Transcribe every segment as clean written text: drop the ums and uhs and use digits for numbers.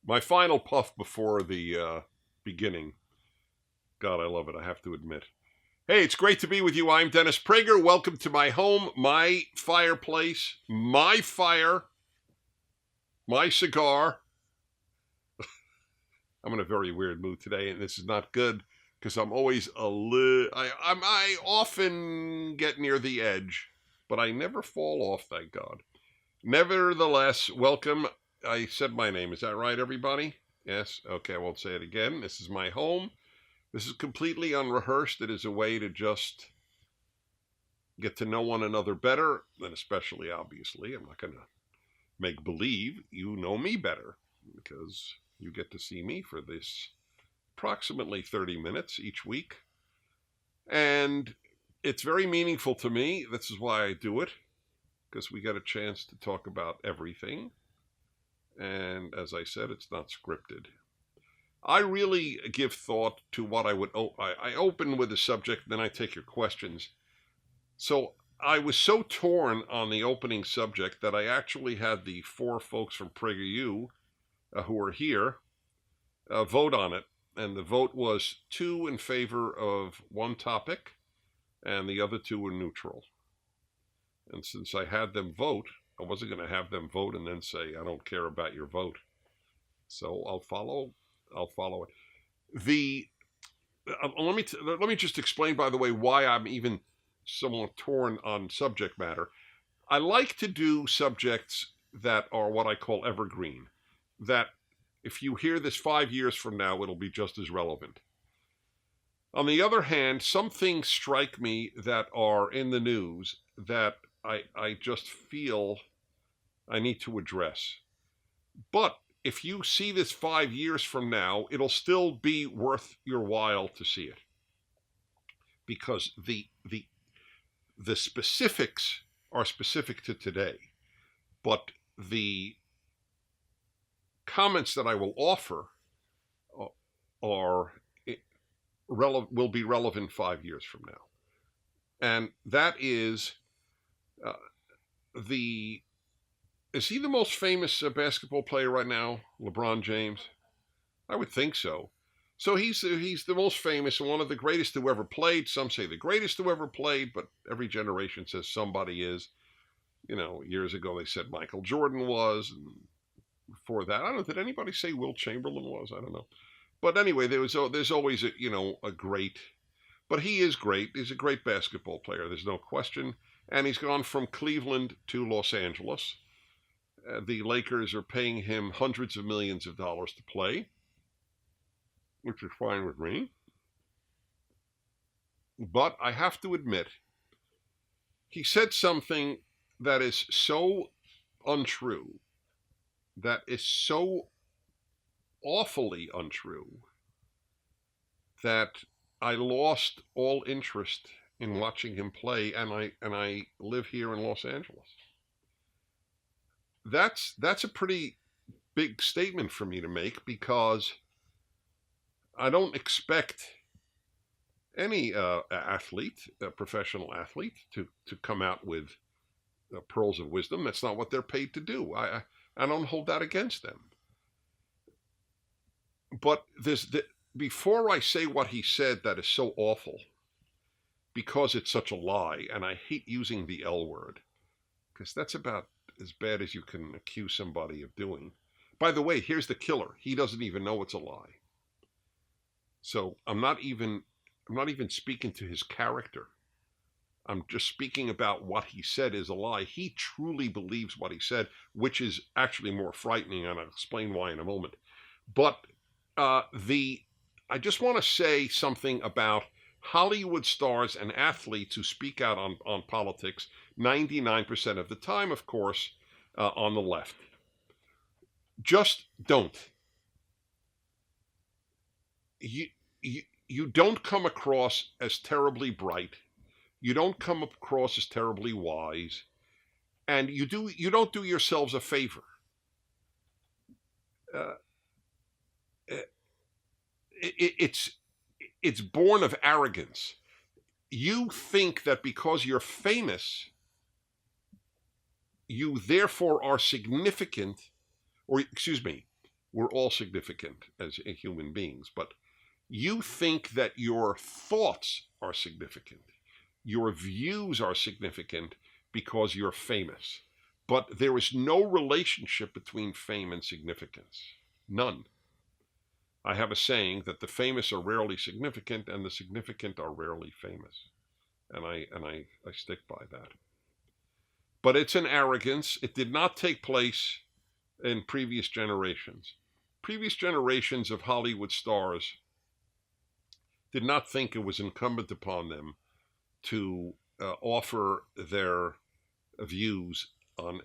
My final puff before the beginning. God, I love it, I have to admit. Hey, it's great to be with you. I'm Dennis Prager. Welcome to my home, my fireplace, my fire, my cigar. I'm in a very weird mood today, and this is not good because I'm always I often get near the edge, but I never fall off, thank God. Nevertheless, welcome. I said my name. Is that right, everybody? Yes? Okay, I won't say it again. This is my home. This is completely unrehearsed. It is a way to just get to know one another better, and especially, obviously, I'm not going to make believe you know me better, because you get to see me for this approximately 30 minutes each week. And it's very meaningful to me. This is why I do it, because we get a chance to talk about everything. And as I said, it's not scripted. I really give thought to what I would. I open with a subject, then I take your questions. So I was so torn on the opening subject that I actually had the four folks from PragerU who are here vote on it. And the vote was 2 in favor of one topic, and the other 2 were neutral. And since I had them vote, I wasn't going to have them vote and then say, I don't care about your vote. So I'll follow it. Let me just explain, by the way, why I'm even somewhat torn on subject matter. I like to do subjects that are what I call evergreen, that if you hear this 5 years from now, it'll be just as relevant. On the other hand, some things strike me that are in the news that I just feel I need to address. But if you see this 5 years from now, it'll still be worth your while to see it. Because the specifics are specific to today, but the comments that I will offer will be relevant 5 years from now. And that is is he the most famous basketball player right now, LeBron James? I would think so. So he's the most famous and one of the greatest who ever played. Some say the greatest who ever played, but every generation says somebody is. You know, years ago they said Michael Jordan was, and before that, I don't know, did anybody say Wilt Chamberlain was? I don't know. But anyway, there's always a great, but he is great. He's a great basketball player. There's no question. And he's gone from Cleveland to Los Angeles. The Lakers are paying him hundreds of millions of dollars to play, which is fine with me. But I have to admit, he said something that is so untrue, that is so awfully untrue, that I lost all interest in watching him play, and I live here in Los Angeles. That's a pretty big statement for me to make, because I don't expect any professional athlete to come out with pearls of wisdom. That's not what they're paid to do. I don't hold that against them. But before I say what he said that is so awful, because it's such a lie, and I hate using the L word, because that's about as bad as you can accuse somebody of doing. By the way, here's the killer. He doesn't even know it's a lie. So I'm not even speaking to his character. I'm just speaking about what he said is a lie. He truly believes what he said, which is actually more frightening, and I'll explain why in a moment. But I just want to say something about Hollywood stars and athletes who speak out on politics 99% of the time, of course, on the left. Just don't. You don't come across as terribly bright. You don't come across as terribly wise, and you don't do yourselves a favor. It's born of arrogance. You think that because you're famous, you therefore are significant, or excuse me, We're all significant as human beings, but you think that your thoughts are significant. Your views are significant because you're famous. But there is no relationship between fame and significance. None. I have a saying that the famous are rarely significant and the significant are rarely famous. And I stick by that. But it's an arrogance. It did not take place in previous generations. Previous generations of Hollywood stars did not think it was incumbent upon them to offer their views on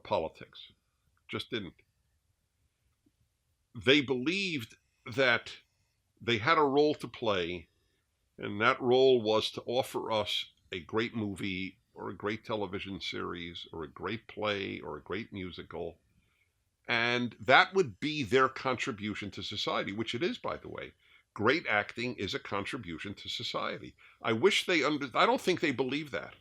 politics. Just didn't. They believed that they had a role to play, and that role was to offer us a great movie or a great television series or a great play or a great musical. And that would be their contribution to society, which it is, by the way. Great acting is a contribution to society. I don't think they believe that.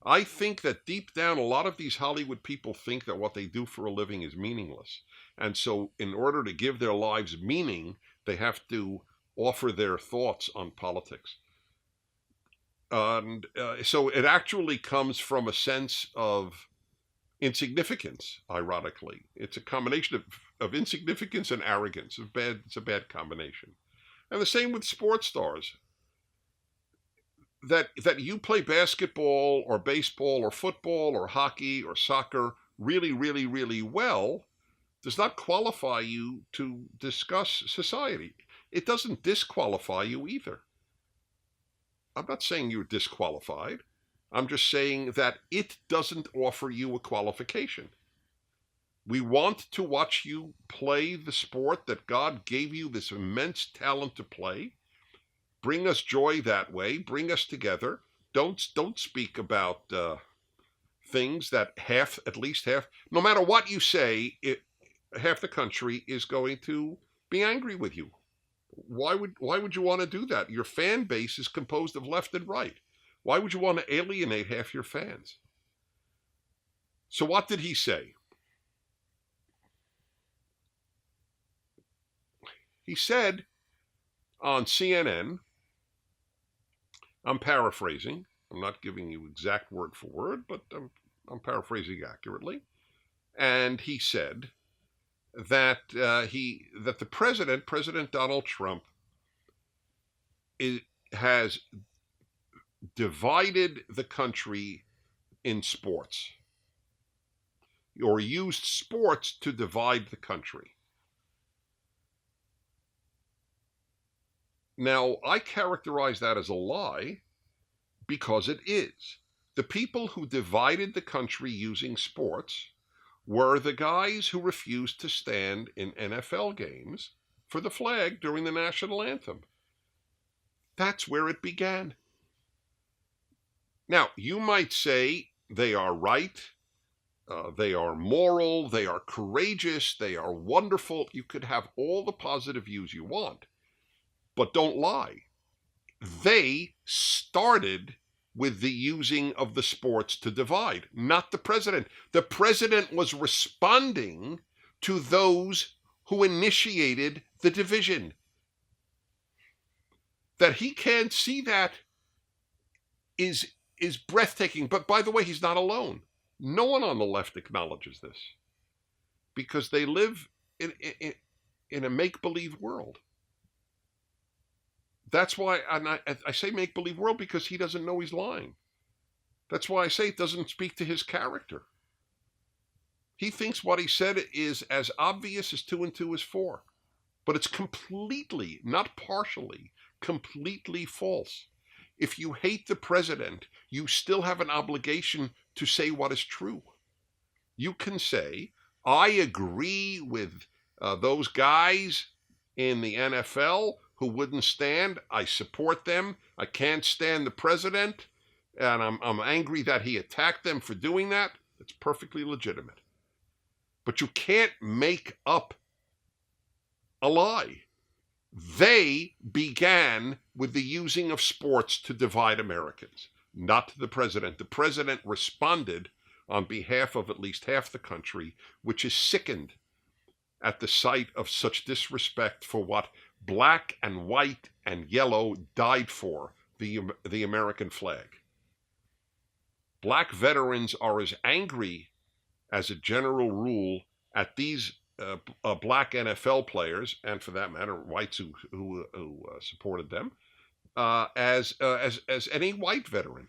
I think that deep down, a lot of these Hollywood people think that what they do for a living is meaningless. And so in order to give their lives meaning, they have to offer their thoughts on politics. And so it actually comes from a sense of insignificance, ironically. It's a combination of insignificance and arrogance. It's a bad combination. And the same with sports stars. That you play basketball or baseball or football or hockey or soccer really, really, really well does not qualify you to discuss society. It doesn't disqualify you either. I'm not saying you're disqualified. I'm just saying that it doesn't offer you a qualification. We want to watch you play the sport that God gave you this immense talent to play. Bring us joy that way. Bring us together. Don't speak about things that at least half, no matter what you say, half the country is going to be angry with you. Why would you want to do that? Your fan base is composed of left and right. Why would you want to alienate half your fans? So what did he say? He said on CNN, I'm paraphrasing. I'm not giving you exact word for word, but I'm paraphrasing accurately. And he said that the President Donald Trump, has divided the country in sports, or used sports to divide the country. Now, I characterize that as a lie because it is. The people who divided the country using sports were the guys who refused to stand in NFL games for the flag during the national anthem. That's where it began. Now, you might say they are right, they are moral, they are courageous, they are wonderful. You could have all the positive views you want. But don't lie. They started with the using of the sports to divide, not the president. The president was responding to those who initiated the division. That he can't see that is breathtaking. But by the way, he's not alone. No one on the left acknowledges this because they live in a make-believe world. That's why I say make-believe world, because he doesn't know he's lying. That's why I say it doesn't speak to his character. He thinks what he said is as obvious as 2 and 2 is 4. But it's completely, not partially, completely false. If you hate the president, you still have an obligation to say what is true. You can say, I agree with those guys in the NFL who wouldn't stand. I support them. I can't stand the president, and I'm angry that he attacked them for doing that. It's perfectly legitimate. But you can't make up a lie. They began with the using of sports to divide Americans, not the president. The president responded on behalf of at least half the country, which is sickened at the sight of such disrespect for what black and white and yellow died for, the American flag. Black veterans are as angry, as a general rule, at these black NFL players, and for that matter, whites who supported them, as any white veteran.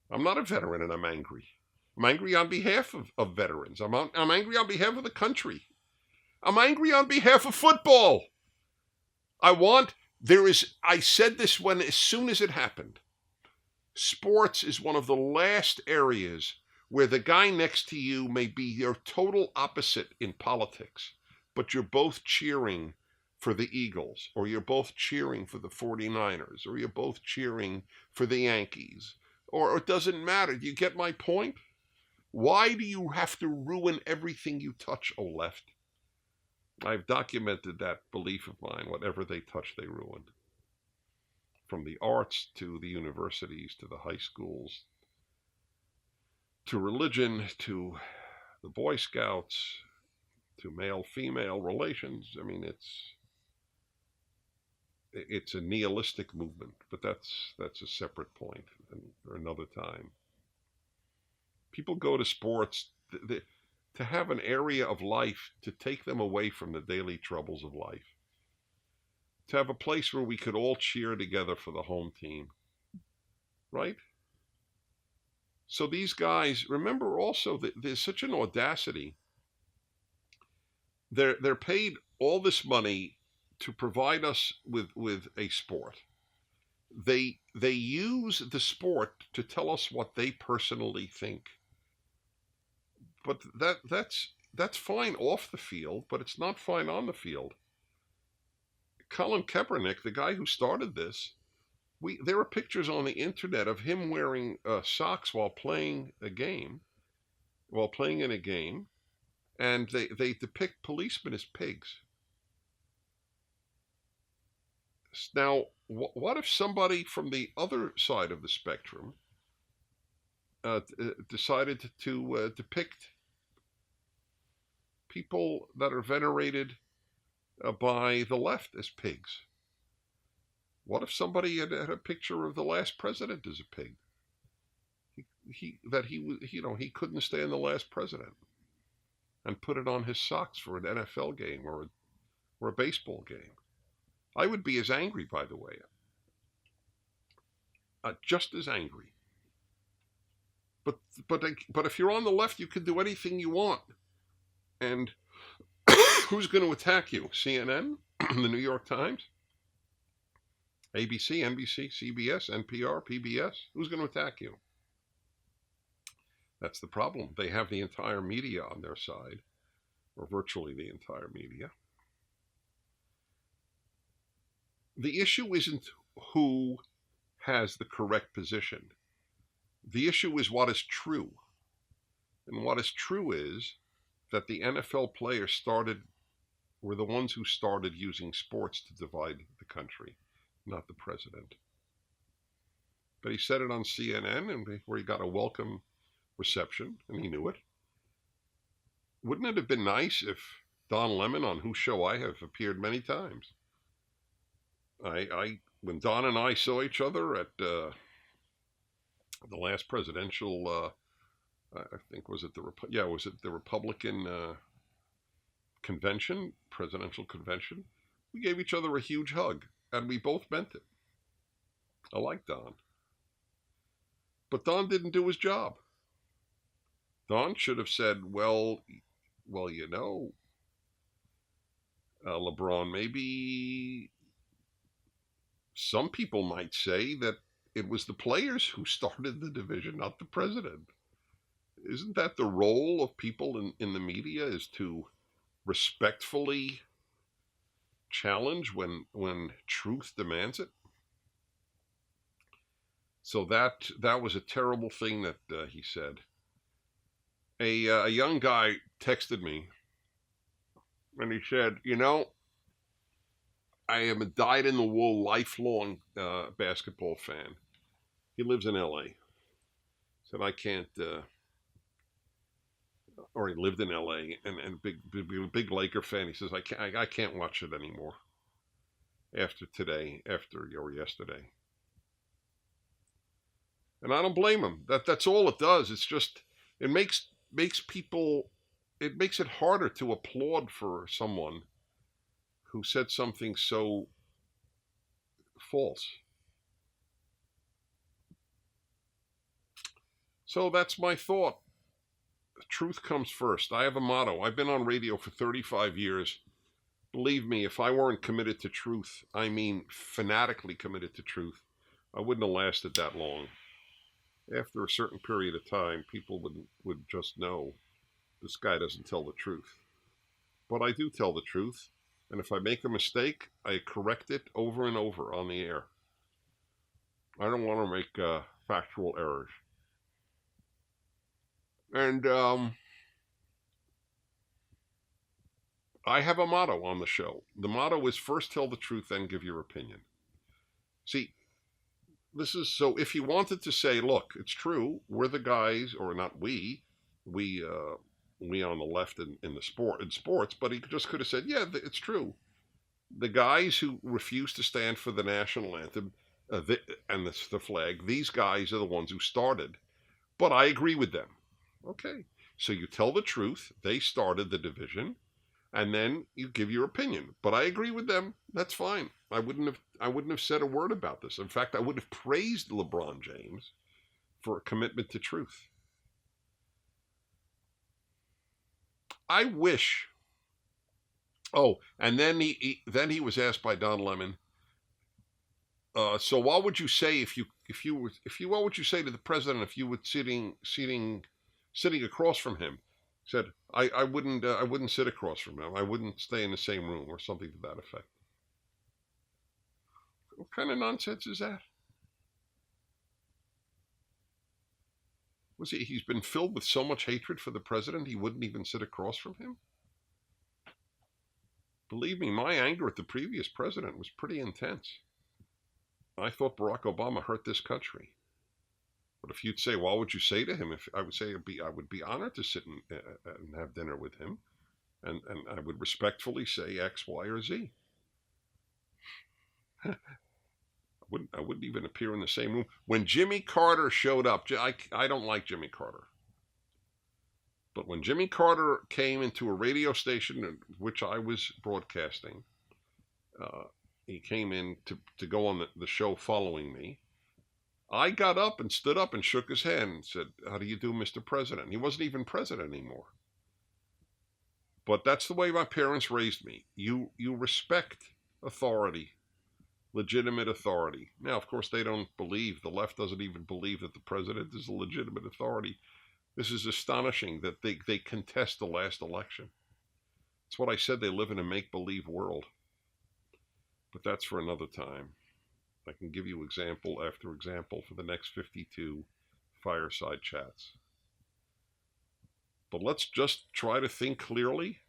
I'm not a veteran, and I'm angry. I'm angry on behalf of veterans. I'm angry on behalf of the country. I'm angry on behalf of football. I said this as soon as it happened. Sports is one of the last areas where the guy next to you may be your total opposite in politics, but you're both cheering for the Eagles, or you're both cheering for the 49ers, or you're both cheering for the Yankees, or it doesn't matter. Do you get my point? Why do you have to ruin everything you touch, O left? I've documented that belief of mine. Whatever they touch, they ruin. From the arts to the universities to the high schools to religion to the Boy Scouts to male-female relations. I mean, it's a nihilistic movement, but that's a separate point for another time. People go to sports to have an area of life to take them away from the daily troubles of life. To have a place where we could all cheer together for the home team. Right? So these guys, remember also that there's such an audacity. They're paid all this money to provide us with a sport. They use the sport to tell us what they personally think. But that's fine off the field, but it's not fine on the field. Colin Kaepernick, the guy who started this, there are pictures on the internet of him wearing socks while playing in a game, and they depict policemen as pigs. Now, what if somebody from the other side of the spectrum decided to depict people that are venerated by the left as pigs? What if somebody had a picture of the last president as a pig? He couldn't stand the last president, and put it on his socks for an NFL game or a baseball game. I would be as angry, by the way, just as angry. But if you're on the left, you can do anything you want, and who's going to attack you? CNN, the New York Times, ABC, NBC, CBS, NPR, PBS. Who's going to attack you? That's the problem. They have the entire media on their side, or virtually the entire media. The issue isn't who has the correct position. The issue is what is true. And what is true is that the NFL players were the ones who started using sports to divide the country, not the president. But he said it on CNN, where he got a welcome reception, and he knew it. Wouldn't it have been nice if Don Lemon, on whose show I have appeared many times, when Don and I saw each other at the last presidential, I think was it the Republican convention, presidential convention? We gave each other a huge hug, and we both meant it. I like Don. But Don didn't do his job. Don should have said, well, LeBron, maybe some people might say that it was the players who started the division, not the president. Isn't that the role of people in the media, is to respectfully challenge when truth demands it? So that was a terrible thing that he said. A young guy texted me, and he said, I am a dyed-in-the-wool, lifelong basketball fan. He lives in L.A. Said, I can't or he lived in L.A. and big Laker fan. He says, I can't watch it anymore after today, after or yesterday. And I don't blame him. That's all it does. It's just it makes people, it makes it harder to applaud for someone who said something so false. So that's my thought. Truth comes first. I have a motto. I've been on radio for 35 years. Believe me, if I weren't committed to truth, I mean fanatically committed to truth, I wouldn't have lasted that long. After a certain period of time, people would just know this guy doesn't tell the truth. But I do tell the truth, and if I make a mistake, I correct it over and over on the air. I don't want to make factual errors. And I have a motto on the show. The motto is first tell the truth, then give your opinion. See, this is so if he wanted to say, look, it's true, we're the guys, or not we on the left in sports, but he just could have said, yeah, it's true. The guys who refuse to stand for the national anthem and the flag, these guys are the ones who started. But I agree with them. Okay, so you tell the truth. They started the division, and then you give your opinion. But I agree with them. That's fine. I wouldn't have said a word about this. In fact, I would have praised LeBron James for a commitment to truth. I wish. Oh, and then he was asked by Don Lemon. So what would you say what would you say to the president if you were sitting across from him? He said, I wouldn't sit across from him. I wouldn't stay in the same room, or something to that effect. What kind of nonsense is that? He's been filled with so much hatred for the president, he wouldn't even sit across from him? Believe me, my anger at the previous president was pretty intense. I thought Barack Obama hurt this country. But if you'd say, what would you say to him? I would say I would be honored to sit and have dinner with him, and I would respectfully say X, Y, or Z. I wouldn't even appear in the same room. When Jimmy Carter showed up, I don't like Jimmy Carter. But when Jimmy Carter came into a radio station in which I was broadcasting, he came in to go on the show following me. I got up and stood up and shook his hand and said, how do you do, Mr. President? He wasn't even president anymore. But that's the way my parents raised me. You respect authority, legitimate authority. Now, of course, they don't believe, the left doesn't even believe that the president is a legitimate authority. This is astonishing that they contest the last election. That's what I said, they live in a make-believe world. But that's for another time. I can give you example after example for the next 52 Fireside Chats. But let's just try to think clearly.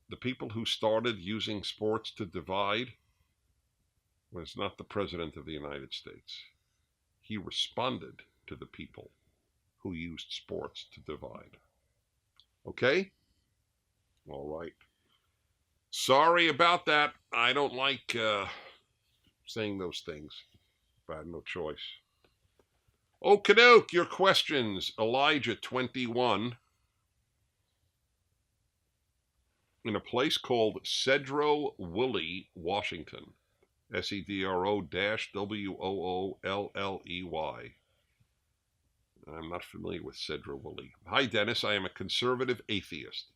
The people who started using sports to divide was not the President of the United States. He responded to the people who used sports to divide. Okay? All right. Sorry about that. I don't like saying those things, but I had no choice. Okey-doke, your questions. Elijah, 21. In a place called Sedro-Woolley, Washington. Sedro-Wooley. I'm not familiar with Sedro-Woolley. Hi, Dennis. I am a conservative atheist.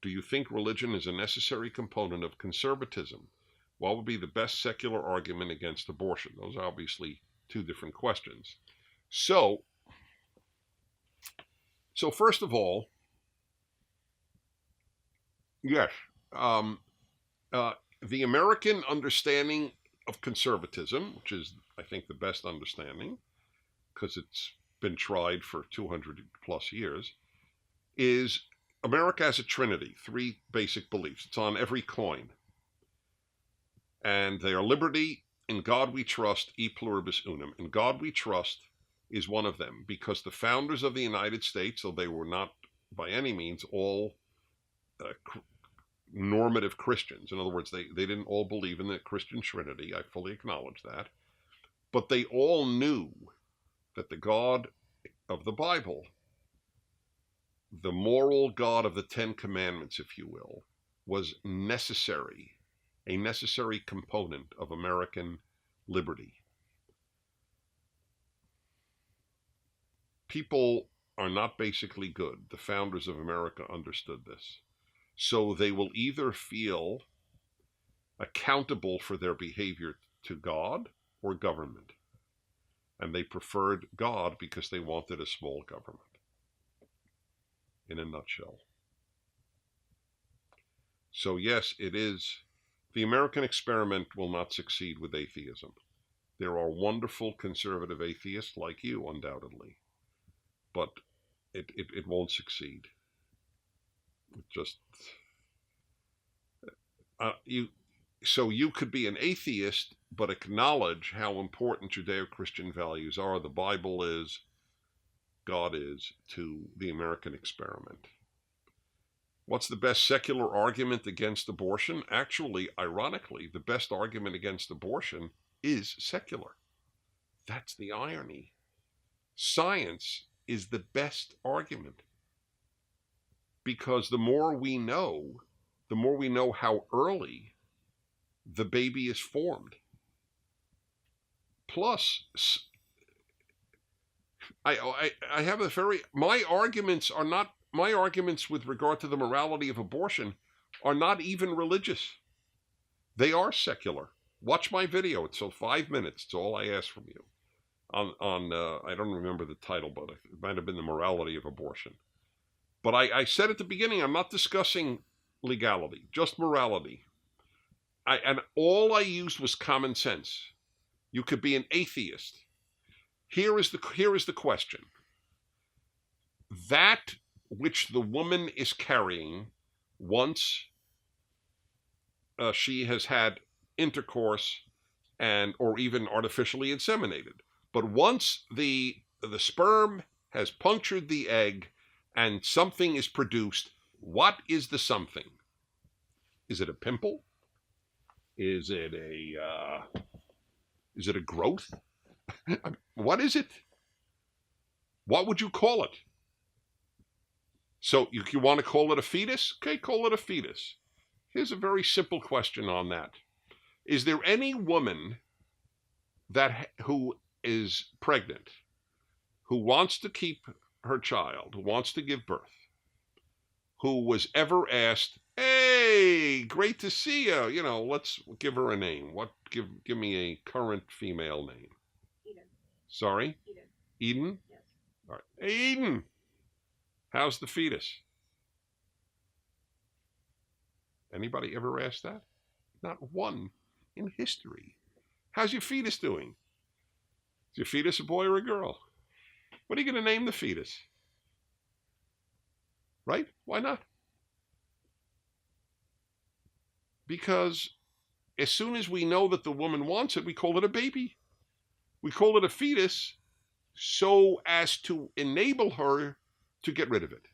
Do you think religion is a necessary component of conservatism? What would be the best secular argument against abortion? Those are obviously two different questions. So first of all, yes, the American understanding of conservatism, which is, I think, the best understanding, because it's been tried for 200 plus years, is America has a trinity, three basic beliefs. It's on every coin. And they are liberty, in God we trust, e pluribus unum. In God we trust, is one of them, because the founders of the United States, though they were not by any means all normative Christians. In other words, they didn't all believe in the Christian Trinity. I fully acknowledge that. But they all knew that the God of the Bible, the moral God of the Ten Commandments, if you will, was necessary, a necessary component of American liberty. People are not basically good. The founders of America understood this. So they will either feel accountable for their behavior to God or government. And they preferred God because they wanted a small government. In a nutshell. So yes, it is. The American experiment will not succeed with atheism. There are wonderful conservative atheists like you, undoubtedly. But it won't succeed. It just so you could be an atheist, but acknowledge how important Judeo-Christian values are. The Bible is, God is, to the American experiment. What's the best secular argument against abortion? Actually, ironically, the best argument against abortion is secular. That's the irony. Science is the best argument, because the more we know how early the baby is formed. Plus, I have my arguments with regard to the morality of abortion are not even religious. They are secular. Watch my video. It's 5 minutes. It's all I ask from you. I don't remember the title, but it might have been the morality of abortion. But I said at the beginning, I'm not discussing legality, just morality. And all I used was common sense. You could be an atheist. Here is the question. That which the woman is carrying once she has had intercourse or even artificially inseminated. But once the sperm has punctured the egg and something is produced, what is the something? Is it a pimple? Is it a growth? What is it? What would you call it? So you want to call it a fetus? Okay, call it a fetus. Here's a very simple question on that. Is there any woman who is pregnant, who wants to keep her child, who wants to give birth, who was ever asked, hey, great to see you, let's give her a name. Give me a current female name. Eden. Sorry? Eden. Eden? Yes. All right. Hey, Eden, how's the fetus? Anybody ever asked that? Not one in history. How's your fetus doing? Is your fetus a boy or a girl? What are you going to name the fetus? Right? Why not? Because as soon as we know that the woman wants it, we call it a baby. We call it a fetus so as to enable her to get rid of it.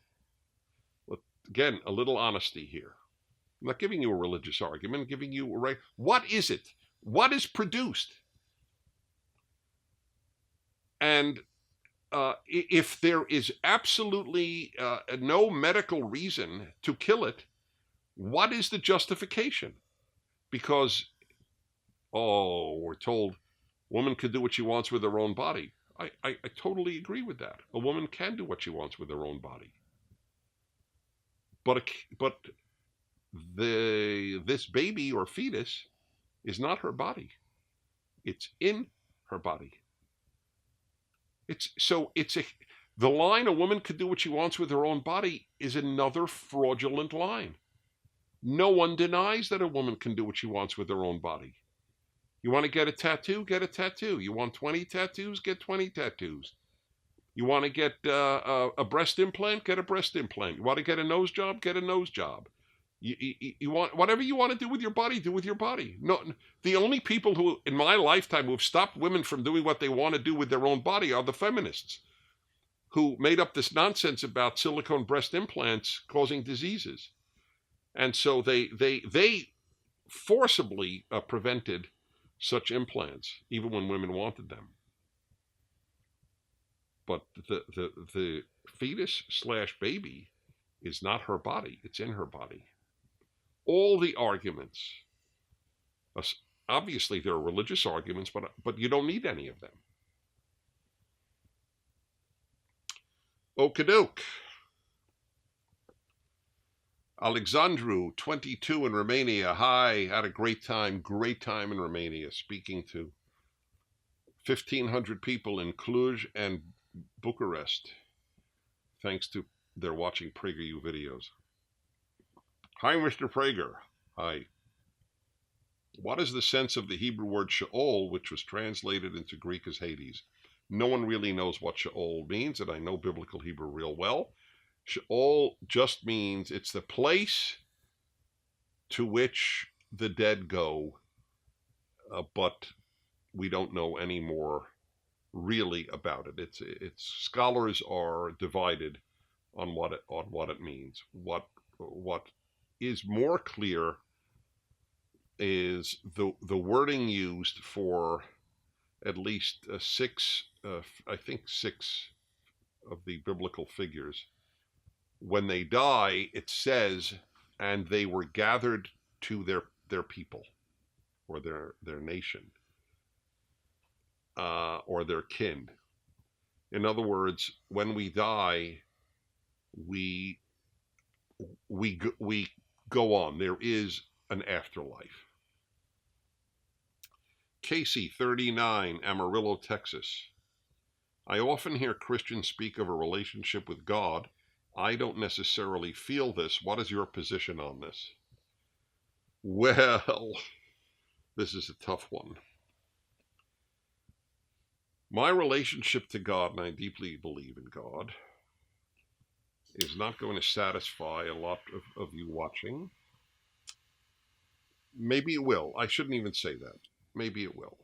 But again, a little honesty here. I'm not giving you a religious argument. I'm giving you a right. What is it? What is produced? And if there is absolutely no medical reason to kill it, what is the justification? Because, we're told woman could do what she wants with her own body. I totally agree with that. A woman can do what she wants with her own body. But this baby or fetus is not her body. It's in her body. The line, a woman could do what she wants with her own body, is another fraudulent line. No one denies that a woman can do what she wants with her own body. You want to get a tattoo? Get a tattoo. You want 20 tattoos? Get 20 tattoos. You want to get a breast implant? Get a breast implant. You want to get a nose job? Get a nose job. You want whatever you want to do with your body, do with your body. No, the only people who, in my lifetime, who have stopped women from doing what they want to do with their own body are the feminists, who made up this nonsense about silicone breast implants causing diseases, and so they forcibly prevented such implants, even when women wanted them. But the fetus / baby is not her body; it's in her body. All the arguments, obviously there are religious arguments, but you don't need any of them. Okadoke. Alexandru, 22 in Romania. Hi, had a great time in Romania, speaking to 1,500 people in Cluj and Bucharest, thanks to their watching PragerU videos. Hi, Mr. Prager. Hi. What is the sense of the Hebrew word Sheol, which was translated into Greek as Hades? No one really knows what Sheol means, and I know biblical Hebrew real well. Sheol just means it's the place to which the dead go, but we don't know any more really about it. It's scholars are divided on what it means. What is more clear is the wording used for at least six of the biblical figures. When they die, it says, and they were gathered to their people, or their nation, or their kin. In other words, when we die, we go on. There is an afterlife. Casey, 39, Amarillo, Texas. I often hear Christians speak of a relationship with God. I don't necessarily feel this. What is your position on this? Well, this is a tough one. My relationship to God, and I deeply believe in God, is not going to satisfy a lot of you watching. Maybe it will. I shouldn't even say that. Maybe it will.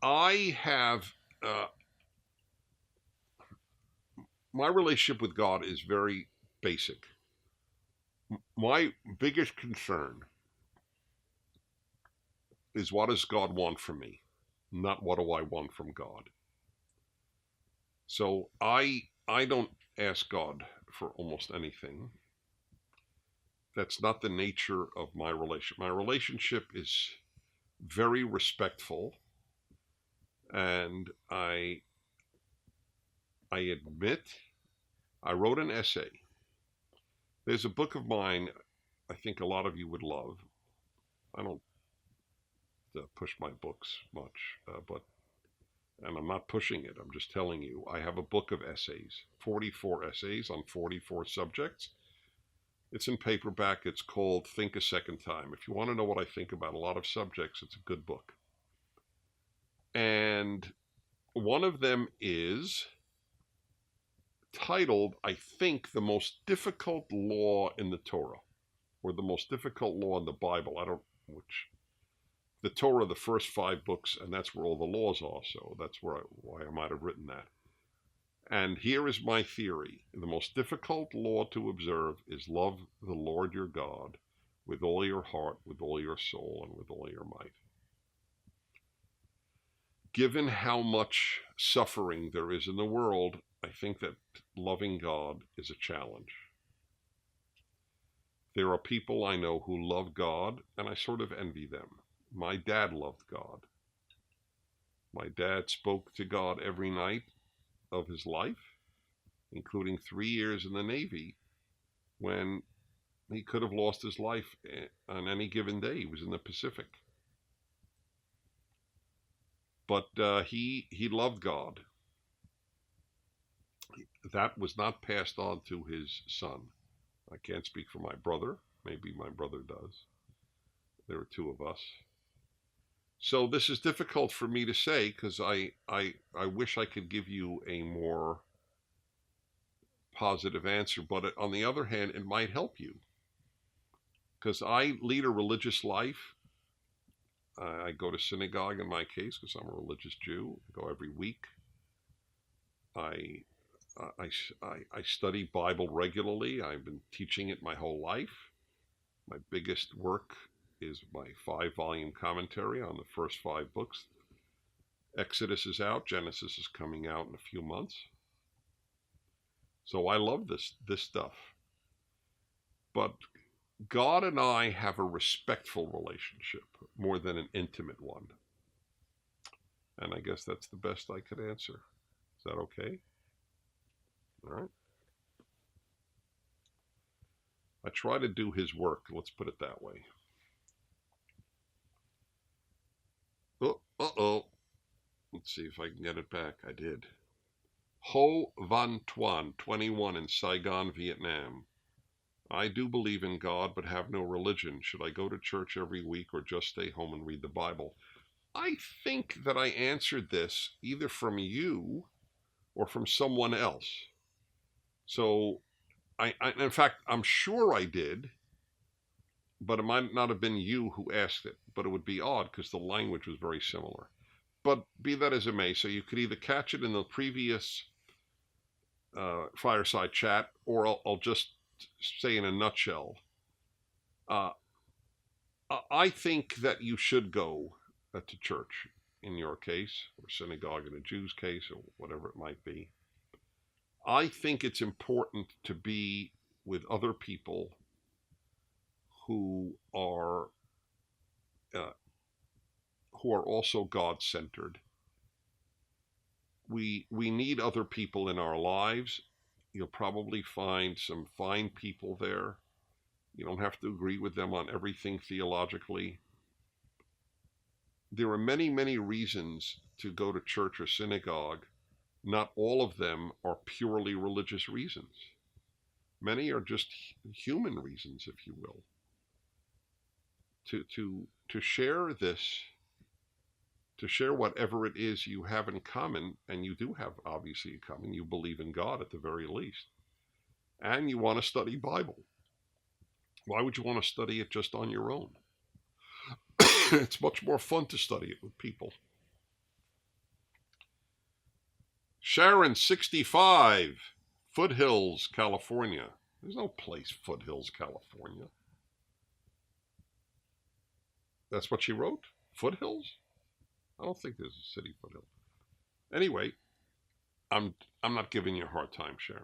I have, my relationship with God is very basic. My biggest concern is, what does God want from me? Not what do I want from God. So I don't ask God for almost anything. That's not the nature of my relationship. My relationship is very respectful, and I admit I wrote an essay. There's a book of mine I think a lot of you would love. I don't push my books much, and I'm not pushing it. I'm just telling you, I have a book of essays, 44 essays on 44 subjects. It's in paperback. It's called Think a Second Time. If you want to know what I think about a lot of subjects, it's a good book. And one of them is titled, I think, The Most Difficult Law in the Torah, or The Most Difficult Law in the Bible. I don't know which. The Torah, the first 5 books, and that's where all the laws are, so that's why I might have written that. And here is my theory. The most difficult law to observe is love the Lord your God with all your heart, with all your soul, and with all your might. Given how much suffering there is in the world, I think that loving God is a challenge. There are people I know who love God, and I sort of envy them. My dad loved God. My dad spoke to God every night of his life, including 3 years in the Navy, when he could have lost his life on any given day. He was in the Pacific. But he loved God. That was not passed on to his son. I can't speak for my brother. Maybe my brother does. There are 2 of us. So this is difficult for me to say, because I wish I could give you a more positive answer, but on the other hand, it might help you. Because I lead a religious life. I go to synagogue in my case because I'm a religious Jew. I go every week. I study Bible regularly. I've been teaching it my whole life. My biggest work is my 5-volume commentary on the first 5 books. Exodus is out. Genesis is coming out in a few months. So I love this stuff. But God and I have a respectful relationship more than an intimate one. And I guess that's the best I could answer. Is that okay? All right. I try to do his work. Let's put it that way. Uh-oh. Let's see if I can get it back. I did. Ho Van Tuan, 21, in Saigon, Vietnam. I do believe in God, but have no religion. Should I go to church every week or just stay home and read the Bible? I think that I answered this either from you or from someone else. So, in fact, I'm sure I did, but it might not have been you who asked it. But it would be odd because the language was very similar. But be that as it may, so you could either catch it in the previous Fireside Chat, or I'll just say in a nutshell. I think that you should go to church in your case, or synagogue in a Jew's case, or whatever it might be. I think it's important to be with other people who are also God-centered. We need other people in our lives. You'll probably find some fine people there. You don't have to agree with them on everything theologically. There are many, many reasons to go to church or synagogue. Not all of them are purely religious reasons. Many are just human reasons, if you will. To share this, to share whatever it is you have in common, and you do have obviously in common, you believe in God at the very least, and you want to study Bible. Why would you want to study it just on your own? It's much more fun to study it with people. Sharon, 65, Foothills, California. There's no place, Foothills, California. That's what she wrote? Foothills? I don't think there's a city, Foothills. Anyway, I'm not giving you a hard time, Sharon.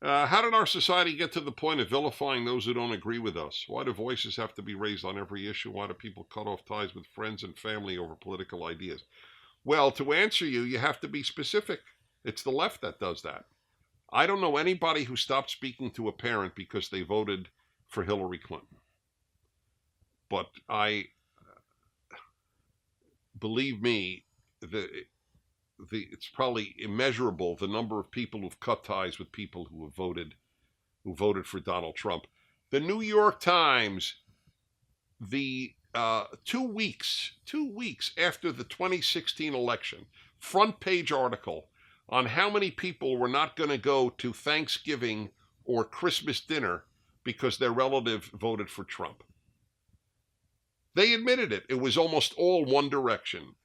How did our society get to the point of vilifying those who don't agree with us? Why do voices have to be raised on every issue? Why do people cut off ties with friends and family over political ideas? Well, to answer you, you have to be specific. It's the left that does that. I don't know anybody who stopped speaking to a parent because they voted for Hillary Clinton. But believe me, it's probably immeasurable the number of people who've cut ties with people who voted for Donald Trump. The New York Times, the 2 weeks after the 2016 election, front page article on how many people were not going to go to Thanksgiving or Christmas dinner because their relative voted for Trump. They admitted it. It was almost all one direction.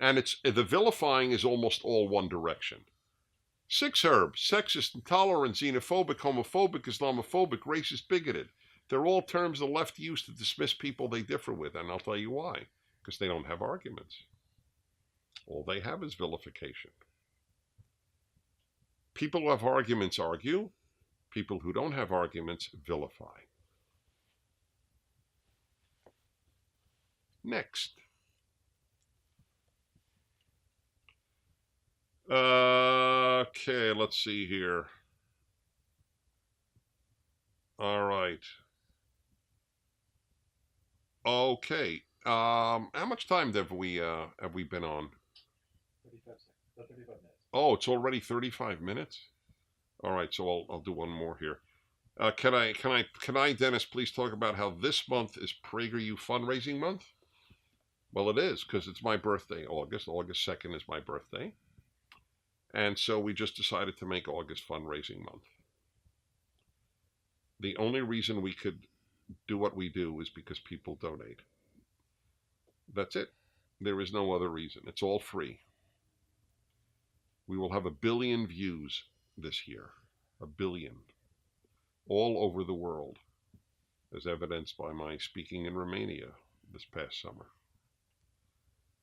And the vilifying is almost all one direction. 6 Herb, sexist, intolerant, xenophobic, homophobic, Islamophobic, racist, bigoted. They're all terms the left use to dismiss people they differ with, and I'll tell you why. Because they don't have arguments. All they have is vilification. People who have arguments argue. People who don't have arguments vilify. Next. Okay, let's see here. All right. Okay. How much time have we been on? 35 minutes. Oh, it's already 35 minutes? All right, so I'll do one more here. Can I, Dennis, please talk about how this month is PragerU fundraising month? Well, it is, because it's my birthday, August. August 2nd is my birthday. And so we just decided to make August fundraising month. The only reason we could do what we do is because people donate. That's it. There is no other reason. It's all free. We will have 1 billion views this year. 1 billion. All over the world, as evidenced by my speaking in Romania this past summer.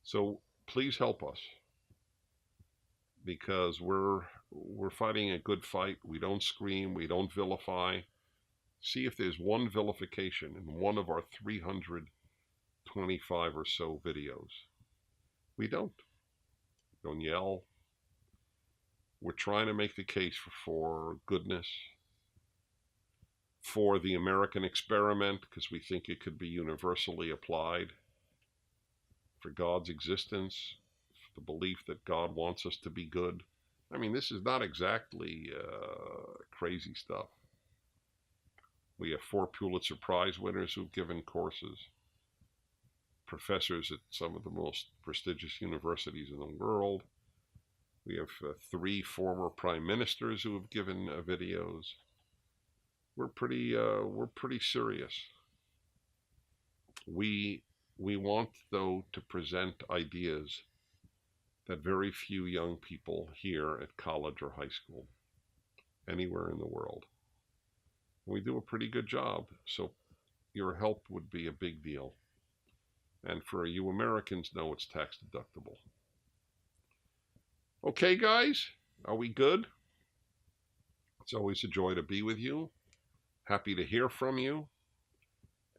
So please help us, because we're fighting a good fight. We don't scream. We don't vilify. See if there's one vilification in one of our 325 or so videos. We don't yell. We're trying to make the case for goodness, for the American experiment, because we think it could be universally applied, for God's existence, for the belief that God wants us to be good. I mean, this is not exactly crazy stuff. We have 4 Pulitzer Prize winners who've given courses, professors at some of the most prestigious universities in the world. We have 3 former prime ministers who have given videos. We're pretty serious. We want, though, to present ideas that very few young people hear at college or high school, anywhere in the world. We do a pretty good job, so your help would be a big deal. And for you Americans, know it's tax deductible. Okay, guys, are we good? It's always a joy to be with you. Happy to hear from you.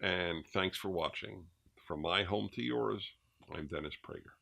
And thanks for watching. From my home to yours, I'm Dennis Prager.